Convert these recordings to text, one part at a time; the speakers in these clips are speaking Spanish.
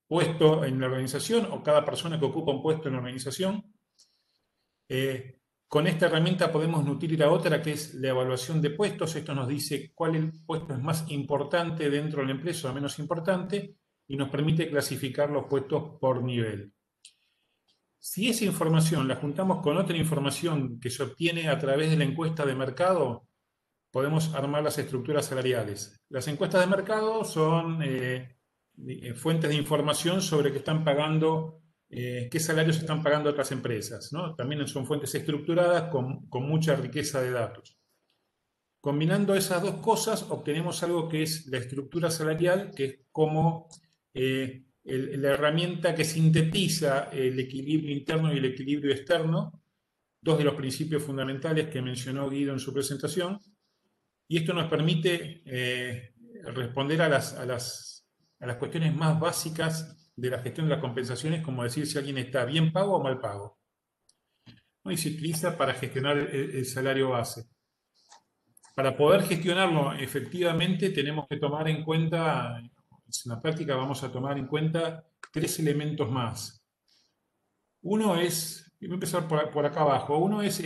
puesto en la organización o cada persona que ocupa un puesto en la organización. Con esta herramienta podemos nutrir a otra, que es la evaluación de puestos. Esto nos dice cuál puesto es más importante dentro de la empresa o menos importante, y nos permite clasificar los puestos por nivel. Si esa información la juntamos con otra información que se obtiene a través de la encuesta de mercado, podemos armar las estructuras salariales. Las encuestas de mercado son fuentes de información sobre qué están pagando, qué salarios están pagando otras empresas, ¿no? También son fuentes estructuradas con mucha riqueza de datos. Combinando esas dos cosas, obtenemos algo que es la estructura salarial, que es como la herramienta que sintetiza el equilibrio interno y el equilibrio externo, dos de los principios fundamentales que mencionó Guido en su presentación. Y esto nos permite responder a las cuestiones más básicas de la gestión de las compensaciones, como decir si alguien está bien pago o mal pago, ¿no? Y se utiliza para gestionar el salario base. Para poder gestionarlo efectivamente tenemos que tomar en cuenta, en la práctica vamos a tomar en cuenta tres elementos más. Uno es, voy a empezar por acá abajo, uno es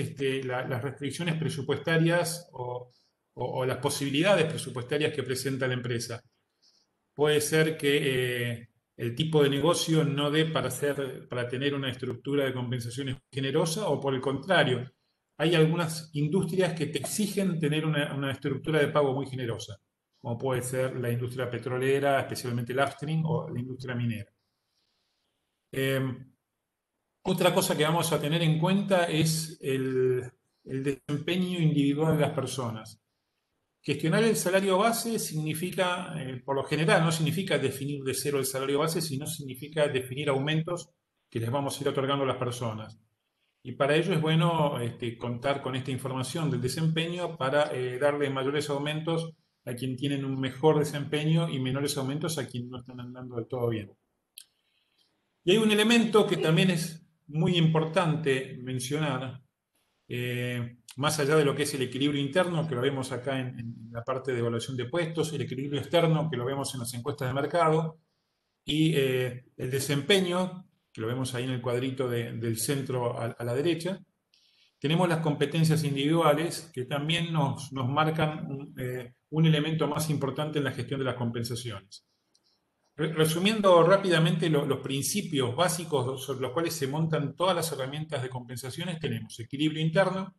las restricciones presupuestarias o las posibilidades presupuestarias que presenta la empresa. Puede ser que el tipo de negocio no dé para tener una estructura de compensaciones generosa, o por el contrario, hay algunas industrias que te exigen tener una estructura de pago muy generosa, como puede ser la industria petrolera, especialmente el upstream, o la industria minera. Otra cosa que vamos a tener en cuenta es el desempeño individual de las personas. Gestionar el salario base significa, por lo general, no significa definir de cero el salario base, sino significa definir aumentos que les vamos a ir otorgando a las personas. Y para ello es bueno contar con esta información del desempeño para darle mayores aumentos a quien tienen un mejor desempeño y menores aumentos a quien no están andando del todo bien. Y hay un elemento que también es muy importante mencionar, más allá de lo que es el equilibrio interno, que lo vemos acá en la parte de evaluación de puestos, el equilibrio externo, que lo vemos en las encuestas de mercado, y el desempeño, que lo vemos ahí en el cuadrito del centro a la derecha. Tenemos las competencias individuales, que también nos marcan un elemento más importante en la gestión de las compensaciones. Resumiendo rápidamente los principios básicos sobre los cuales se montan todas las herramientas de compensaciones, tenemos equilibrio interno,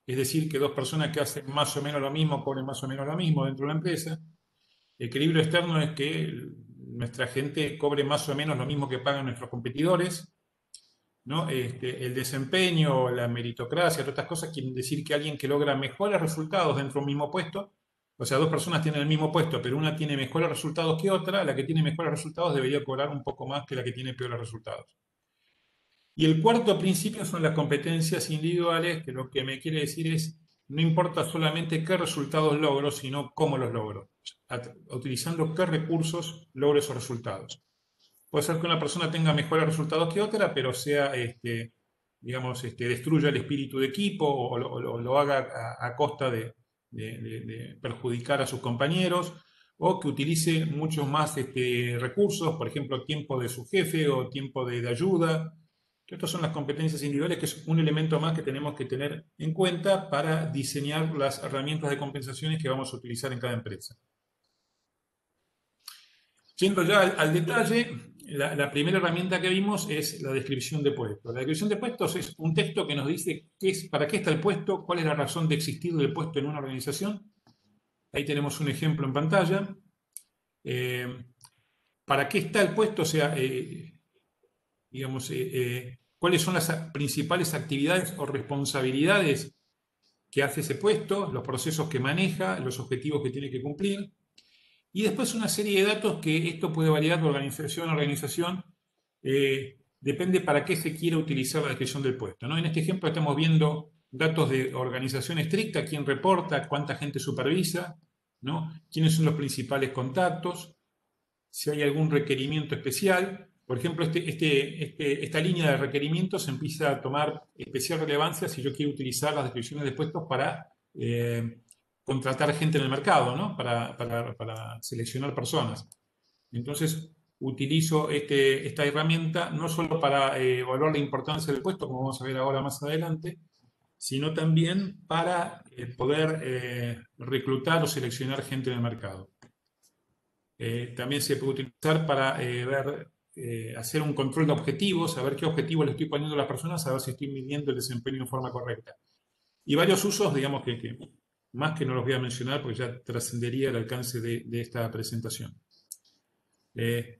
es decir, que dos personas que hacen más o menos lo mismo cobren más o menos lo mismo dentro de la empresa. Equilibrio externo es que nuestra gente cobre más o menos lo mismo que pagan nuestros competidores, ¿no? El desempeño, la meritocracia, todas estas cosas quieren decir que alguien que logra mejores resultados dentro de un mismo puesto, o sea, dos personas tienen el mismo puesto, pero una tiene mejores resultados que otra, la que tiene mejores resultados debería cobrar un poco más que la que tiene peores resultados. Y el cuarto principio son las competencias individuales, que lo que me quiere decir es, no importa solamente qué resultados logro, sino cómo los logro, utilizando qué recursos logro esos resultados. Puede ser que una persona tenga mejores resultados que otra, pero sea, digamos, destruya el espíritu de equipo o lo haga a costa de perjudicar a sus compañeros, o que utilice muchos más recursos, por ejemplo, tiempo de su jefe o tiempo de ayuda. Estas son las competencias individuales, que es un elemento más que tenemos que tener en cuenta para diseñar las herramientas de compensaciones que vamos a utilizar en cada empresa. Yendo ya al detalle, la primera herramienta que vimos es la descripción de puestos. La descripción de puestos es un texto que nos dice para qué está el puesto, cuál es la razón de existir del puesto en una organización. Ahí tenemos un ejemplo en pantalla. ¿Para qué está el puesto? O sea, digamos, cuáles son las principales actividades o responsabilidades que hace ese puesto, los procesos que maneja, los objetivos que tiene que cumplir. Y después una serie de datos que esto puede variar de organización a organización, depende para qué se quiera utilizar la descripción del puesto, ¿no? En este ejemplo estamos viendo datos de organización estricta, quién reporta, cuánta gente supervisa, ¿no? Quiénes son los principales contactos, si hay algún requerimiento especial. Por ejemplo, esta línea de requerimientos empieza a tomar especial relevancia si yo quiero utilizar las descripciones de puestos para contratar gente en el mercado, ¿no? Para seleccionar personas. Entonces, utilizo esta herramienta no solo para evaluar la importancia del puesto, como vamos a ver ahora más adelante, sino también para poder reclutar o seleccionar gente en el mercado. También se puede utilizar para hacer un control de objetivos, saber qué objetivos le estoy poniendo a las personas, saber si estoy midiendo el desempeño en forma correcta. Y varios usos, digamos que más que no los voy a mencionar porque ya trascendería el alcance de esta presentación.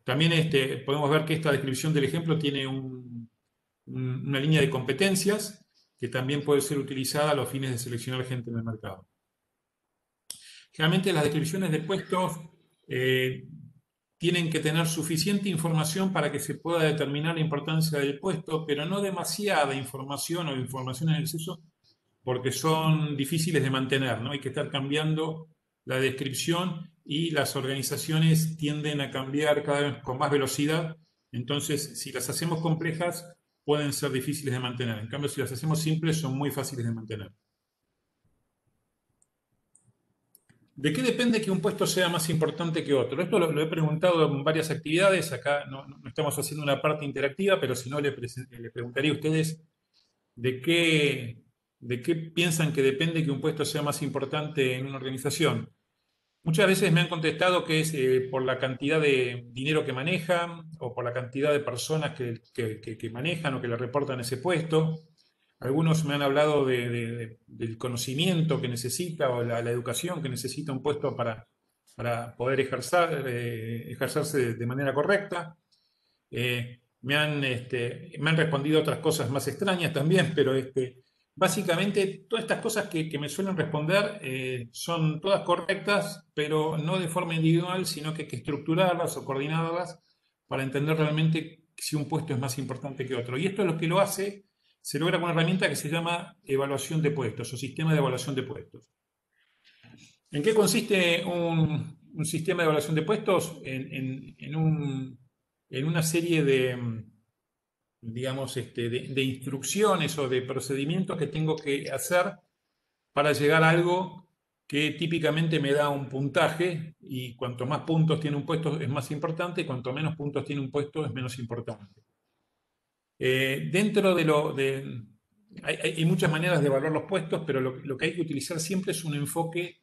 También podemos ver que esta descripción del ejemplo tiene una línea de competencias que también puede ser utilizada a los fines de seleccionar gente en el mercado. Generalmente las descripciones de puestos tienen que tener suficiente información para que se pueda determinar la importancia del puesto, pero no demasiada información o información en exceso, porque son difíciles de mantener, ¿no? Hay que estar cambiando la descripción y las organizaciones tienden a cambiar cada vez con más velocidad. Entonces, si las hacemos complejas, pueden ser difíciles de mantener. En cambio, si las hacemos simples, son muy fáciles de mantener. ¿De qué depende que un puesto sea más importante que otro? Esto lo he preguntado en varias actividades. Acá no estamos haciendo una parte interactiva, pero si no, le preguntaría a ustedes de qué piensan que depende que un puesto sea más importante en una organización. Muchas veces me han contestado que es por la cantidad de dinero que manejan o por la cantidad de personas que manejan o que le reportan ese puesto. Algunos me han hablado del conocimiento que necesita o la educación que necesita un puesto para poder ejercerse de manera correcta. Me han respondido otras cosas más extrañas también, pero básicamente todas estas cosas que me suelen responder son todas correctas, pero no de forma individual, sino que hay que estructurarlas o coordinarlas para entender realmente si un puesto es más importante que otro. Y esto es lo que lo hace, se logra con una herramienta que se llama evaluación de puestos o sistema de evaluación de puestos. ¿En qué consiste un sistema de evaluación de puestos? En una serie digamos, de instrucciones o de procedimientos que tengo que hacer para llegar a algo que típicamente me da un puntaje y cuanto más puntos tiene un puesto es más importante y cuanto menos puntos tiene un puesto es menos importante. Dentro hay muchas maneras de evaluar los puestos, pero lo que hay que utilizar siempre es un enfoque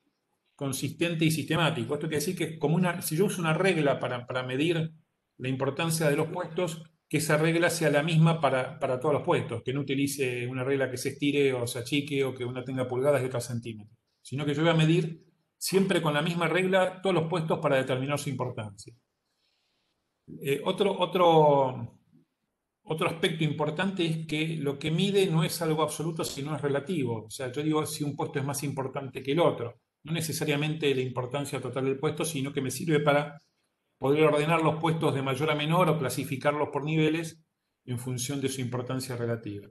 consistente y sistemático. Esto quiere decir que si yo uso una regla para medir la importancia de los puestos, que esa regla sea la misma para todos los puestos, que no utilice una regla que se estire o se achique o que una tenga pulgadas y otra centímetros, sino que yo voy a medir siempre con la misma regla todos los puestos para determinar su importancia. Otro aspecto importante es que lo que mide no es algo absoluto, sino es relativo. O sea, yo digo si un puesto es más importante que el otro. No necesariamente la importancia total del puesto, sino que me sirve para poder ordenar los puestos de mayor a menor o clasificarlos por niveles en función de su importancia relativa.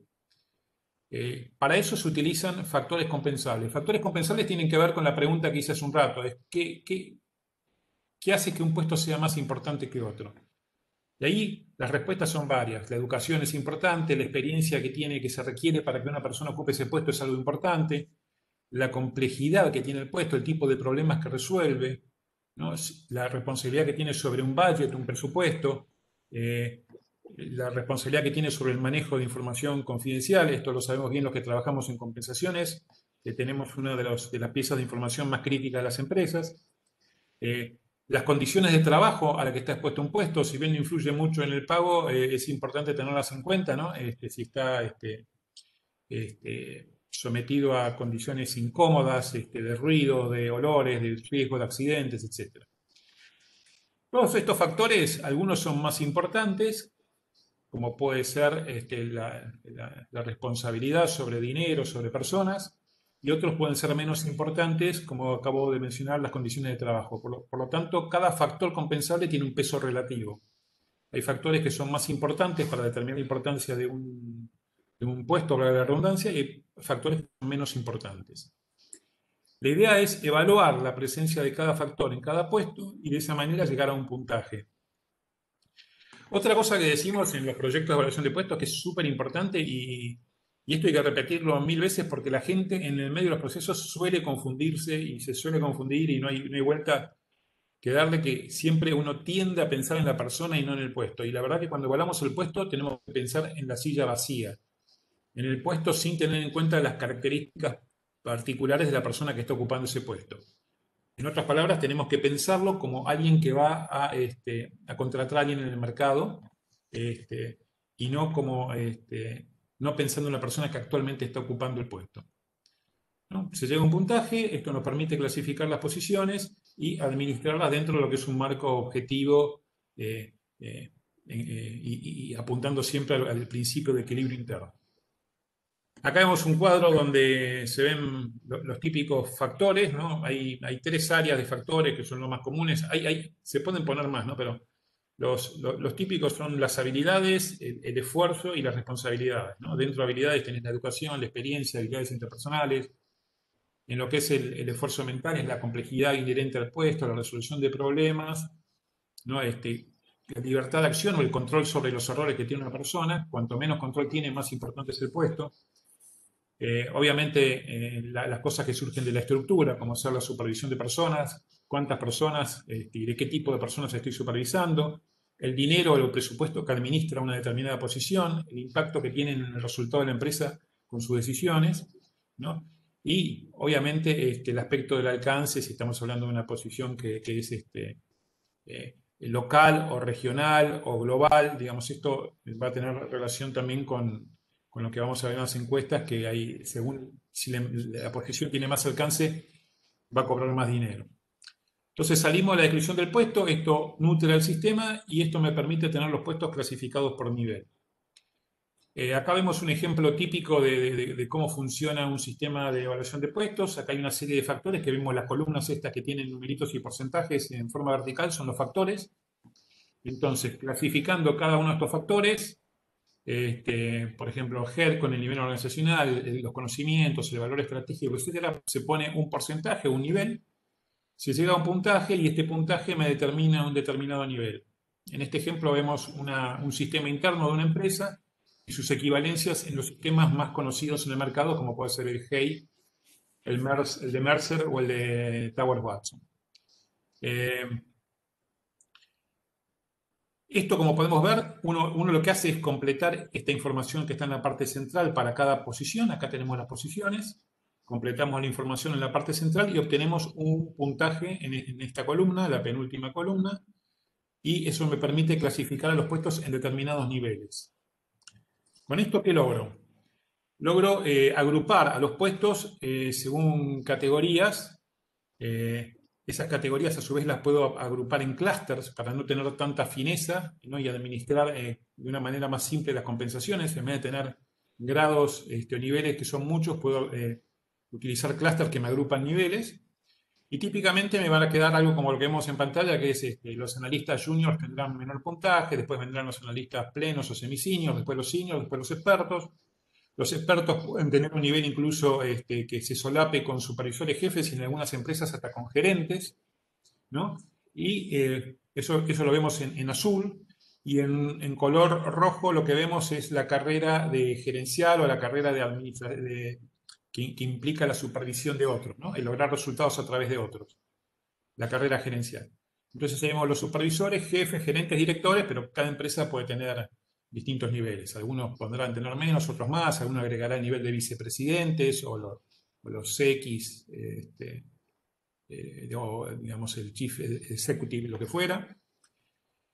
Para eso se utilizan factores compensables. Factores compensables tienen que ver con la pregunta que hice hace un rato. ¿Qué hace que un puesto sea más importante que otro? Y ahí las respuestas son varias. La educación es importante, la experiencia que se requiere para que una persona ocupe ese puesto es algo importante, la complejidad que tiene el puesto, el tipo de problemas que resuelve, ¿no? La responsabilidad que tiene sobre un budget, un presupuesto, la responsabilidad que tiene sobre el manejo de información confidencial. Esto lo sabemos bien los que trabajamos en compensaciones, que tenemos una de las piezas de información más críticas de las empresas. Las condiciones de trabajo a las que está expuesto un puesto, si bien no influye mucho en el pago, es importante tenerlas en cuenta, ¿no? Si está sometido a condiciones incómodas, de ruido, de olores, de riesgo de accidentes, etc. Todos estos factores, algunos son más importantes, como puede ser la responsabilidad sobre dinero, sobre personas, y otros pueden ser menos importantes, como acabo de mencionar, las condiciones de trabajo. Por lo tanto, cada factor compensable tiene un peso relativo. Hay factores que son más importantes para determinar la importancia de un puesto, para la redundancia, y hay factores que son menos importantes. La idea es evaluar la presencia de cada factor en cada puesto y de esa manera llegar a un puntaje. Otra cosa que decimos en los proyectos de evaluación de puestos que es súper importante y esto hay que repetirlo 1000 veces porque la gente en el medio de los procesos suele confundirse y se suele confundir y no hay vuelta. que darle que siempre uno tiende a pensar en la persona y no en el puesto. Y la verdad que cuando evaluamos el puesto tenemos que pensar en la silla vacía, en el puesto sin tener en cuenta las características particulares de la persona que está ocupando ese puesto. En otras palabras, tenemos que pensarlo como alguien que va a contratar a alguien en el mercado, y no como no pensando en la persona que actualmente está ocupando el puesto, ¿no? Se llega a un puntaje, esto nos permite clasificar las posiciones y administrarlas dentro de lo que es un marco objetivo, eh, y apuntando siempre al principio de equilibrio interno. Acá vemos un cuadro donde se ven los típicos factores, ¿no? Hay 3 áreas de factores que son los más comunes. Se pueden poner más, ¿no? Pero los típicos son las habilidades, el esfuerzo y las responsabilidades, ¿no? Dentro de habilidades tenés la educación, la experiencia, habilidades interpersonales. En lo que es el esfuerzo mental, es la complejidad inherente al puesto, la resolución de problemas, ¿no? La libertad de acción o el control sobre los errores que tiene una persona. Cuanto menos control tiene, más importante es el puesto. Obviamente, las cosas que surgen de la estructura, como ser la supervisión de personas, cuántas personas y de qué tipo de personas estoy supervisando, el dinero o el presupuesto que administra una determinada posición, el impacto que tiene en el resultado de la empresa con sus decisiones, ¿no? Y obviamente el aspecto del alcance, si estamos hablando de una posición que es local o regional o global, digamos, esto va a tener relación también con lo que vamos a ver en las encuestas, que hay, según si la posición tiene más alcance, va a cobrar más dinero. Entonces salimos de la descripción del puesto, esto nutre al sistema y esto me permite tener los puestos clasificados por nivel. Acá vemos un ejemplo típico de cómo funciona un sistema de evaluación de puestos. Acá hay una serie de factores que vemos las columnas estas que tienen numeritos y porcentajes en forma vertical, son los factores. Entonces, clasificando cada uno de estos factores, por ejemplo, HEAD con el nivel organizacional, los conocimientos, el valor estratégico, etcétera, se pone un porcentaje, un nivel. Se llega a un puntaje y este puntaje me determina un determinado nivel. En este ejemplo vemos un sistema interno de una empresa y sus equivalencias en los sistemas más conocidos en el mercado, como puede ser el HEI, el de Mercer o el de Towers Watson. Esto, como podemos ver, uno lo que hace es completar esta información que está en la parte central para cada posición. Acá tenemos las posiciones, completamos la información en la parte central y obtenemos un puntaje en esta columna, la penúltima columna, y eso me permite clasificar a los puestos en determinados niveles. ¿Con esto qué logro? Logro agrupar a los puestos según categorías. Esas categorías a su vez las puedo agrupar en clústeres para no tener tanta fineza, ¿no? Y administrar de una manera más simple las compensaciones. En vez de tener grados o niveles que son muchos, puedo utilizar clústeres que me agrupan niveles. Y típicamente me van a quedar algo como lo que vemos en pantalla, que es los analistas juniors tendrán menor puntaje, después vendrán los analistas plenos o semi-seniors, después los seniors, después los expertos. Los expertos pueden tener un nivel incluso que se solape con supervisores jefes y en algunas empresas hasta con gerentes, ¿no? Y eso lo vemos en azul, y en color rojo lo que vemos es la carrera de gerencial o la carrera que implica la supervisión de otros, ¿no? El lograr resultados a través de otros, la carrera gerencial. Entonces tenemos los supervisores, jefes, gerentes, directores, pero cada empresa puede tener distintos niveles. Algunos podrán tener menos, otros más, algunos agregarán el nivel de vicepresidentes o los X, o digamos el Chief Executive, lo que fuera.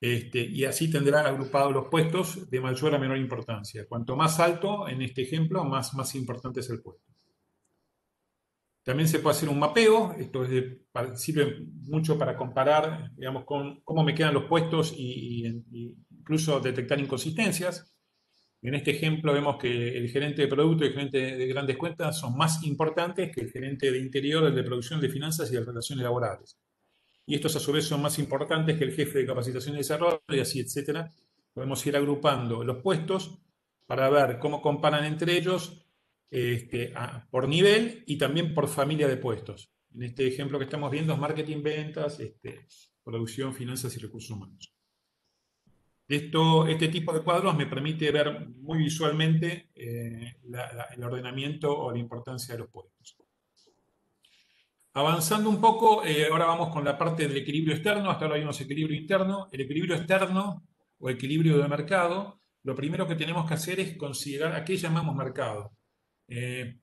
Y así tendrá agrupados los puestos de mayor a menor importancia. Cuanto más alto, en este ejemplo, más importante es el puesto. También se puede hacer un mapeo, esto sirve mucho para comparar, digamos, con cómo me quedan los puestos y incluso detectar inconsistencias. En este ejemplo vemos que el gerente de producto y el gerente de grandes cuentas son más importantes que el gerente de interior, el de producción, de finanzas y de relaciones laborales. Y estos a su vez son más importantes que el jefe de capacitación y desarrollo y así, etcétera. Podemos ir agrupando los puestos para ver cómo comparan entre ellos por nivel y también por familia de puestos. En este ejemplo que estamos viendo es marketing, ventas, producción, finanzas y recursos humanos. Este tipo de cuadros me permite ver muy visualmente el ordenamiento o la importancia de los puestos. Avanzando un poco, ahora vamos con la parte del equilibrio externo. Hasta ahora vimos equilibrio interno. El equilibrio externo o equilibrio de mercado, lo primero que tenemos que hacer es considerar a qué llamamos mercado. Eh,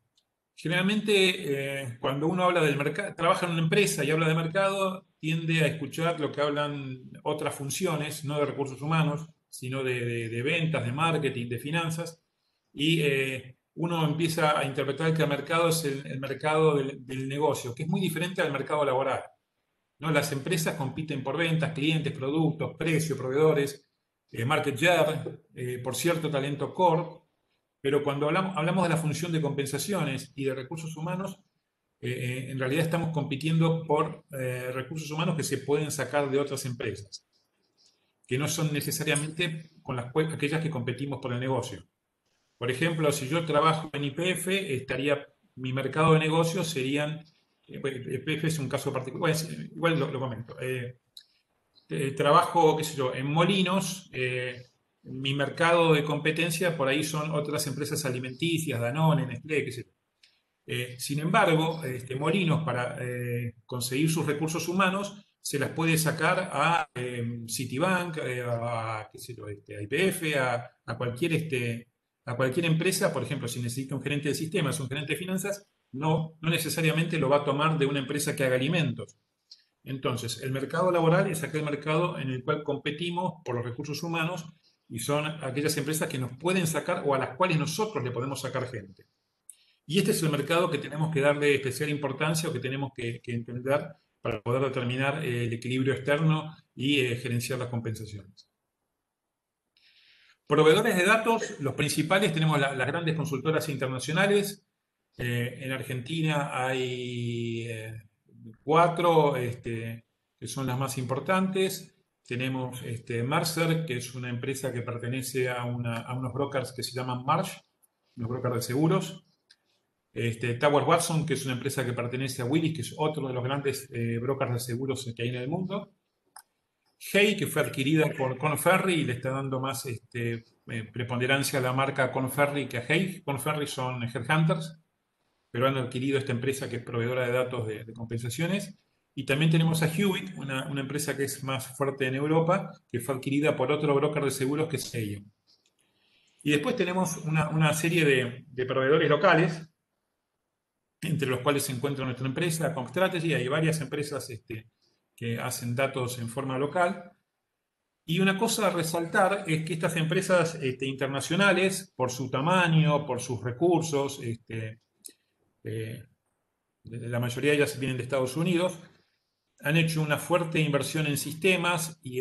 Generalmente, cuando uno habla del mercado, trabaja en una empresa y habla de mercado, tiende a escuchar lo que hablan otras funciones, no de recursos humanos, sino de ventas, de marketing, de finanzas, y uno empieza a interpretar que el mercado es el mercado del negocio, que es muy diferente al mercado laboral, ¿no? Las empresas compiten por ventas, clientes, productos, precios, proveedores, market share, por cierto, talento core, pero cuando hablamos de la función de compensaciones y de recursos humanos, en realidad estamos compitiendo por recursos humanos que se pueden sacar de otras empresas, que no son necesariamente con aquellas que competimos por el negocio. Por ejemplo, si yo trabajo en YPF, mi mercado de negocios serían, YPF es un caso particular, bueno, igual lo comento. Trabajo, qué sé yo, en Molinos, mi mercado de competencia por ahí son otras empresas alimenticias, Danone, Nestlé, qué sé yo. Sin embargo, Molinos, para conseguir sus recursos humanos, se las puede sacar a Citibank, qué sé yo, a YPF, a cualquier empresa. Por ejemplo, si necesita un gerente de sistemas, un gerente de finanzas, no necesariamente lo va a tomar de una empresa que haga alimentos. Entonces, el mercado laboral es aquel mercado en el cual competimos por los recursos humanos y son aquellas empresas que nos pueden sacar o a las cuales nosotros le podemos sacar gente. Y este es el mercado que tenemos que darle especial importancia o que tenemos que entender para poder determinar el equilibrio externo y gerenciar las compensaciones. Proveedores de datos, los principales, tenemos las grandes consultoras internacionales. En Argentina hay 4 que son las más importantes. Tenemos Mercer, que es una empresa que pertenece a unos brokers que se llaman Marsh, unos brokers de seguros. Towers Watson, que es una empresa que pertenece a Willis, que es otro de los grandes brokers de seguros que hay en el mundo. Hay, que fue adquirida por Conferri y le está dando más preponderancia a la marca Conferri que a Hay. Conferri son headhunters, pero han adquirido esta empresa que es proveedora de datos de compensaciones. Y también tenemos a Hewitt, una empresa que es más fuerte en Europa, que fue adquirida por otro broker de seguros que es Seio. Y después tenemos una serie de proveedores locales, entre los cuales se encuentra nuestra empresa, CompStrategy. Hay varias empresas que hacen datos en forma local. Y una cosa a resaltar es que estas empresas internacionales, por su tamaño, por sus recursos, eh, la mayoría de ellas vienen de Estados Unidos, han hecho una fuerte inversión en sistemas y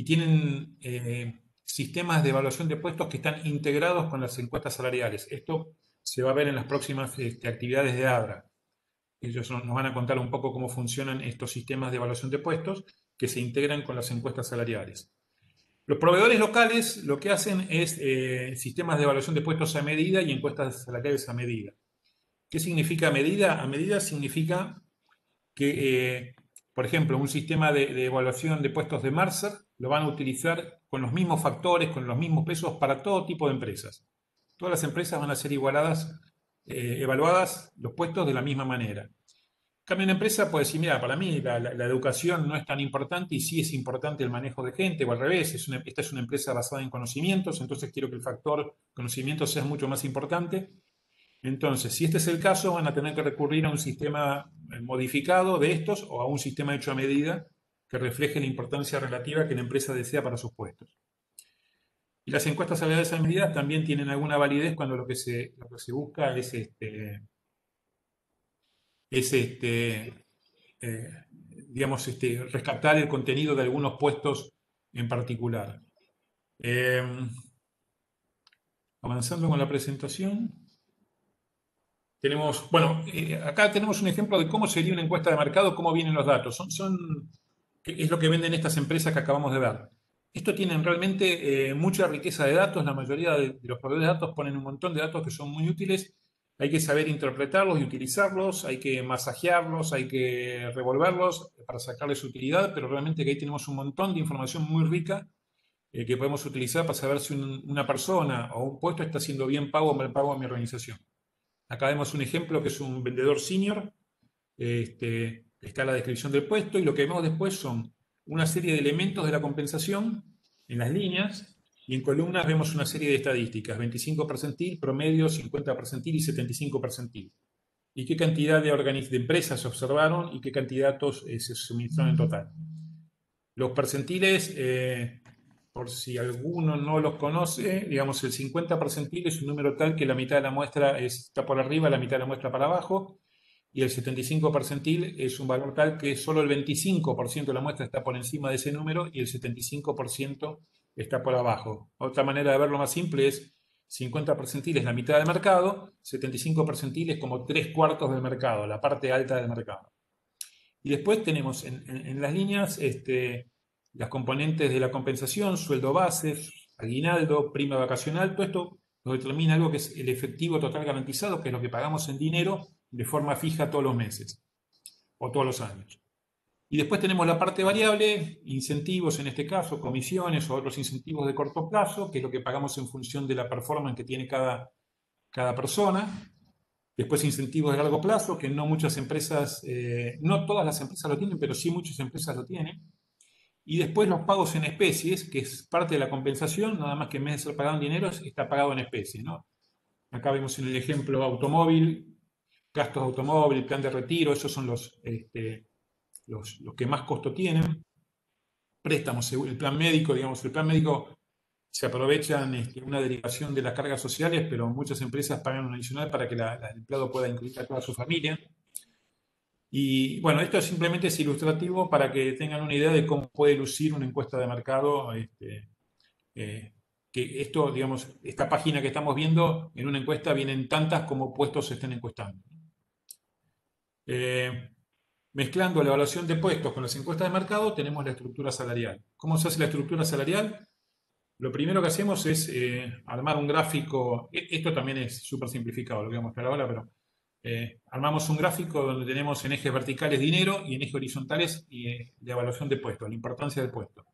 tienen sistemas de evaluación de puestos que están integrados con las encuestas salariales. Esto se va a ver en las próximas actividades de ADRA. Ellos nos van a contar un poco cómo funcionan estos sistemas de evaluación de puestos que se integran con las encuestas salariales. Los proveedores locales lo que hacen es sistemas de evaluación de puestos a medida y encuestas salariales a medida. ¿Qué significa a medida? A medida significa que, por ejemplo, un sistema de evaluación de puestos de Mercer lo van a utilizar con los mismos factores, con los mismos pesos para todo tipo de empresas. Todas las empresas van a ser evaluadas los puestos de la misma manera. En cambio, una empresa puede decir, mira, para mí la educación no es tan importante y sí es importante el manejo de gente, o al revés, esta es una empresa basada en conocimientos, entonces quiero que el factor conocimiento sea mucho más importante. Entonces, si este es el caso, van a tener que recurrir a un sistema modificado de estos o a un sistema hecho a medida que refleje la importancia relativa que la empresa desea para sus puestos. Y las encuestas salariales a medida también tienen alguna validez cuando lo que se busca es digamos, rescatar el contenido de algunos puestos en particular. Avanzando con la presentación. Tenemos, bueno, acá tenemos un ejemplo de cómo sería una encuesta de mercado, cómo vienen los datos. Es lo que venden estas empresas que acabamos de ver. Esto tienen realmente mucha riqueza de datos. La mayoría de los proveedores de datos ponen un montón de datos que son muy útiles. Hay que saber interpretarlos y utilizarlos, hay que masajearlos, hay que revolverlos para sacarles utilidad, pero realmente que ahí tenemos un montón de información muy rica que podemos utilizar para saber si una persona o un puesto está siendo bien pago o mal pago en mi organización. Acá vemos un ejemplo que es un vendedor senior está la descripción del puesto, y lo que vemos después son una serie de elementos de la compensación en las líneas, y en columnas vemos una serie de estadísticas: 25 percentil, promedio, 50 percentil y 75 percentil. Y qué cantidad de empresas se observaron y qué cantidad de datos se suministraron en total. Los percentiles, por si alguno no los conoce, digamos, el 50 percentil es un número tal que la mitad de la muestra está por arriba, la mitad de la muestra para abajo, y el 75 percentil es un valor tal que solo el 25% de la muestra está por encima de ese número y el 75% está por abajo. Otra manera de verlo más simple es 50 percentil es la mitad del mercado, 75 percentil es como 3/4 del mercado, la parte alta del mercado. Y después tenemos en las líneas las componentes de la compensación: sueldo base, aguinaldo, prima vacacional. Todo esto nos determina algo que es el efectivo total garantizado, que es lo que pagamos en dinero de forma fija todos los meses o todos los años. Y después tenemos la parte variable, incentivos en este caso, comisiones o otros incentivos de corto plazo, que es lo que pagamos en función de la performance que tiene cada persona. Después incentivos de largo plazo, que no muchas empresas, no todas las empresas lo tienen, pero sí muchas empresas lo tienen. Y después los pagos en especies, que es parte de la compensación, nada más que en vez de ser pagado en dinero, está pagado en especies, ¿no? Acá vemos en el ejemplo automóvil, gastos de automóvil, plan de retiro, esos son los que más costo tienen. Préstamos, el plan médico, digamos, el plan médico se aprovechan una derivación de las cargas sociales, pero muchas empresas pagan un adicional para que el empleado pueda incluir a toda su familia. Y bueno, esto simplemente es ilustrativo para que tengan una idea de cómo puede lucir una encuesta de mercado. Que esto, digamos, esta página que estamos viendo, en una encuesta vienen tantas como puestos se estén encuestando. Mezclando la evaluación de puestos con las encuestas de mercado, tenemos la estructura salarial. ¿Cómo se hace la estructura salarial? Lo primero que hacemos es armar un gráfico. Esto también es súper simplificado, lo que voy a mostrar ahora, pero armamos un gráfico donde tenemos en ejes verticales dinero y en ejes horizontales de evaluación de puestos, la importancia del puesto.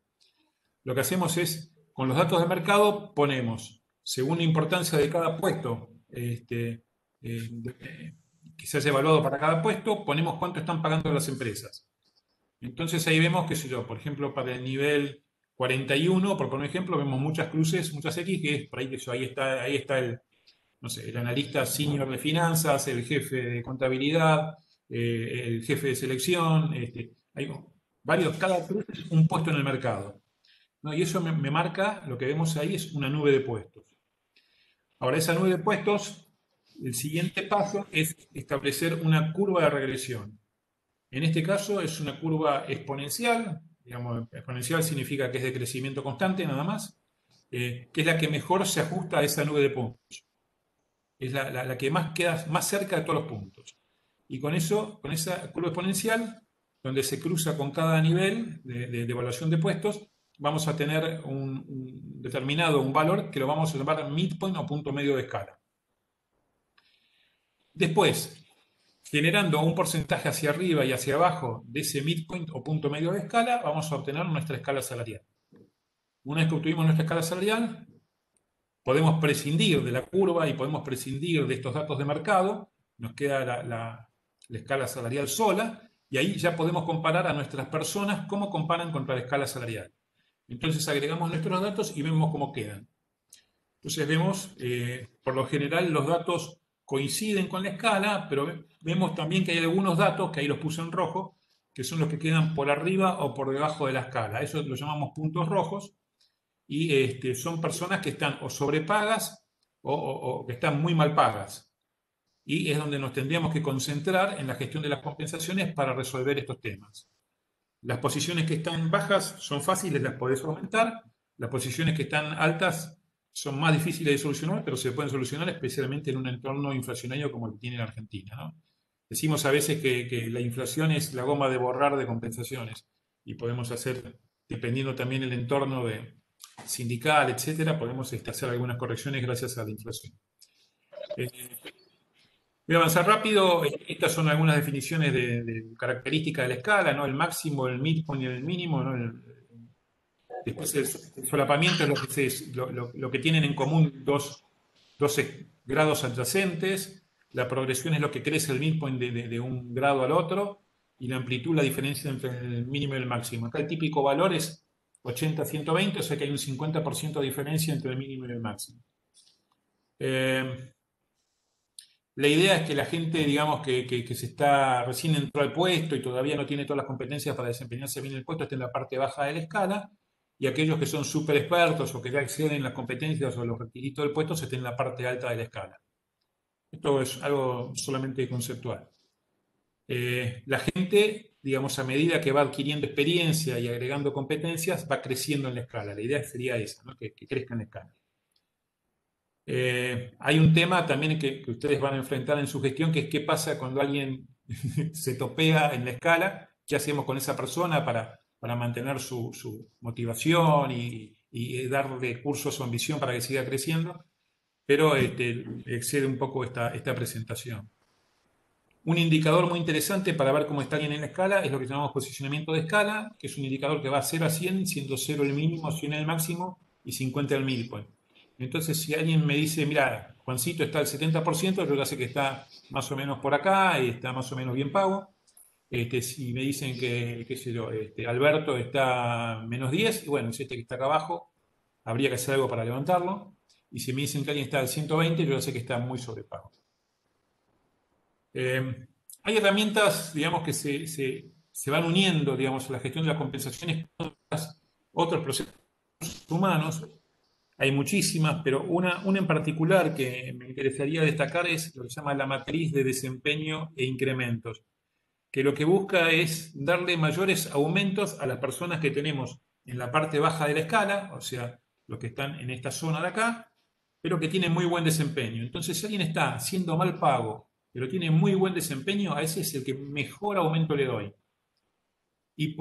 Lo que hacemos es, con los datos de mercado, ponemos, según la importancia de cada puesto que se haya evaluado para cada puesto, ponemos cuánto están pagando las empresas. Entonces ahí vemos, qué sé yo, por ejemplo, para el nivel 41, por poner un ejemplo, vemos muchas cruces, muchas X, que es por ahí, que yo, ahí está el, no sé, el analista senior de finanzas, el jefe de contabilidad, el jefe de selección, hay varios, cada cruz es un puesto en el mercado, ¿no? Y eso me marca, lo que vemos ahí es una nube de puestos. Ahora, esa nube de puestos, el siguiente paso es establecer una curva de regresión. En este caso es una curva exponencial. Digamos, exponencial significa que es de crecimiento constante nada más, que es la que mejor se ajusta a esa nube de puntos. Es la que más queda más cerca de todos los puntos. Y con eso, con esa curva exponencial, donde se cruza con cada nivel de evaluación de puestos, vamos a tener un valor que lo vamos a llamar midpoint o punto medio de escala. Después, generando un porcentaje hacia arriba y hacia abajo de ese midpoint o punto medio de escala, vamos a obtener nuestra escala salarial. Una vez que obtuvimos nuestra escala salarial, podemos prescindir de la curva y podemos prescindir de estos datos de mercado. Nos queda la escala salarial sola, y ahí ya podemos comparar a nuestras personas cómo comparan contra la escala salarial. Entonces agregamos nuestros datos y vemos cómo quedan. Entonces vemos, por lo general, los datos coinciden con la escala, pero vemos también que hay algunos datos, que ahí los puse en rojo, que son los que quedan por arriba o por debajo de la escala. Eso lo llamamos puntos rojos, y son personas que están o sobrepagas o que están muy mal pagas. Y es donde nos tendríamos que concentrar en la gestión de las compensaciones para resolver estos temas. Las posiciones que están bajas son fáciles, las podés aumentar. Las posiciones que están altas son más difíciles de solucionar, pero se pueden solucionar, especialmente en un entorno inflacionario como el que tiene la Argentina, ¿no? Decimos a veces que la inflación es la goma de borrar de compensaciones, y podemos hacer, dependiendo también del entorno sindical, etcétera, podemos hacer algunas correcciones gracias a la inflación. Voy a avanzar rápido. Estas son algunas definiciones de características de la escala, ¿no? El máximo, el midpoint y el mínimo, ¿no? Después el solapamiento es lo que tienen en común dos grados adyacentes. la progresión es lo que crece el midpoint de un grado al otro, y la amplitud la diferencia entre el mínimo y el máximo. Acá el típico valor es 80-120, o sea que hay un 50% de diferencia entre el mínimo y el máximo. La idea es que la gente, digamos, que se está recién entró al puesto y todavía no tiene todas las competencias para desempeñarse bien en el puesto, esté en la parte baja de la escala, y aquellos que son súper expertos o que ya exceden las competencias o los requisitos del puesto estén en la parte alta de la escala. Esto es algo solamente conceptual. La gente, digamos, a medida que va adquiriendo experiencia y agregando competencias, va creciendo en la escala. La idea sería esa, ¿no? Que crezca en la escala. Hay un tema también que ustedes van a enfrentar en su gestión, que es qué pasa cuando alguien se topea en la escala, qué hacemos con esa persona para mantener su motivación y darle curso a su ambición para que siga creciendo, pero excede un poco esta presentación. Un indicador muy interesante para ver cómo está alguien en la escala es lo que llamamos posicionamiento de escala, que es un indicador que va 0 a 100, siendo 0 el mínimo, 100 el máximo y 50 el midpoint. Entonces, si alguien me dice, mira, Juancito está al 70%, yo ya sé que está más o menos por acá y está más o menos bien pago. Si me dicen que, qué sé yo, Alberto está menos 10, y bueno, si que está acá abajo, habría que hacer algo para levantarlo. Y si me dicen que alguien está al 120, yo ya sé que está muy sobrepago. Hay herramientas, digamos, que se van uniendo, digamos, a la gestión de las compensaciones con otros procesos humanos. Hay muchísimas, pero una en particular que me interesaría destacar es lo que se llama la matriz de desempeño e incrementos, que lo que busca es darle mayores aumentos a las personas que tenemos en la parte baja de la escala, o sea, los que están en esta zona de acá, pero que tienen muy buen desempeño. Entonces, si alguien está siendo mal pago, pero tiene muy buen desempeño, a ese es el que mejor aumento le doy. Y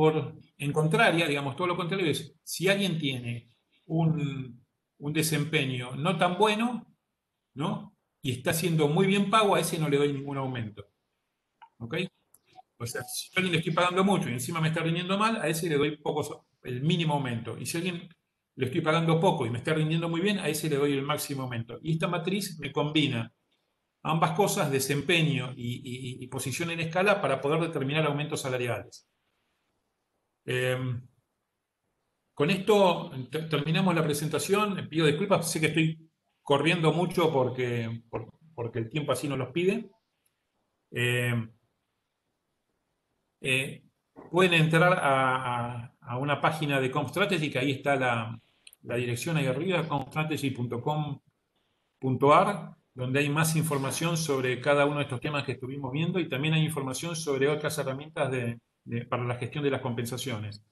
en contraria, digamos, todo lo contrario es, si alguien tiene un desempeño no tan bueno, ¿no? Y está siendo muy bien pago, a ese no le doy ningún aumento. ¿Ok? O sea, si a alguien le estoy pagando mucho y encima me está rindiendo mal, a ese le doy el mínimo aumento. Y si a alguien le estoy pagando poco y me está rindiendo muy bien, a ese le doy el máximo aumento. Y esta matriz me combina ambas cosas, desempeño y posición en escala, para poder determinar aumentos salariales. Con esto terminamos la presentación. Pido disculpas, sé que estoy corriendo mucho porque el tiempo así nos los pide. Eh, eh, Pueden entrar a una página de CompStrategy, que ahí está la dirección ahí arriba, compstrategy.com.ar, donde hay más información sobre cada uno de estos temas que estuvimos viendo, y también hay información sobre otras herramientas para la gestión de las compensaciones.